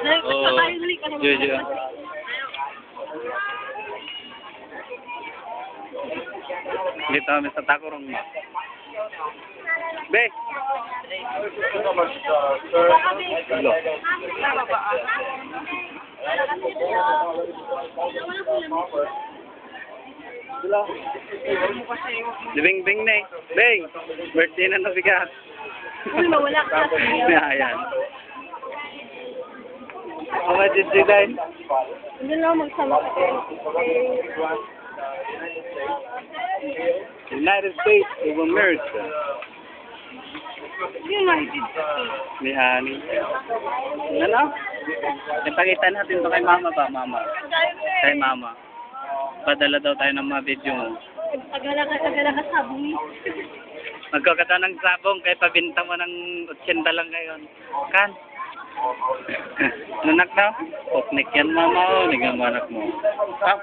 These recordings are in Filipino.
Oh, Jojo. Dito kami sa Takurong mo. Be! Hello. Bing na eh. Bing! Birthday na nabigat. Wala ka. Ayan. Mga Jidjidan. Hindi lang magsama ka. United States of America. United States. Ni Honey. Ano? Ipakita natin to kay mama ba, mama? Kay mama. Padala daw tayo ng mga video mo. Agala ka sabong. Magkakata ng sabong kaya pabinta mo ng 80 lang ngayon. Kan? Nanak daw? Poknik yan mama o. Naging anak mo. Ah.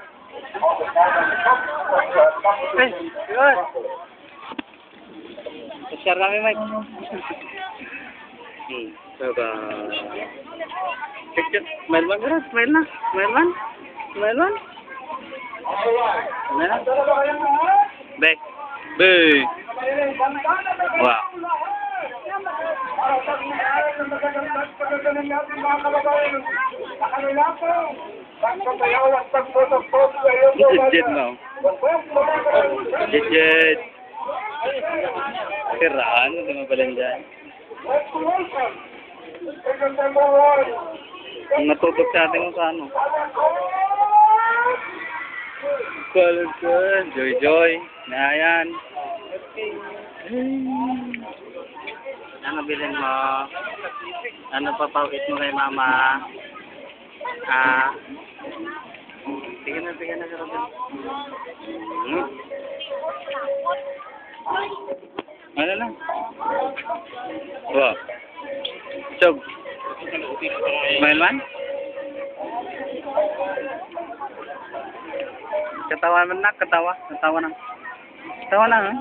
Eh, yun. Share kami, Mike. Bye-bye. Picture. Smile man, bro. Smile na. Smile man. Smile man. Smile na. Back. Bye. Wow. Jid mo. Jid. Kiraan, hindi mo pala dyan. Ang natutok sa atin mo sa ano. Good. Joy. Nayan. Ano bilhin mo? Ano papawit mo kay mama? Sige na, Robin. Ano lang? Wow. Chog. Smile man? Katawa man na, katawa. Katawa na, ha?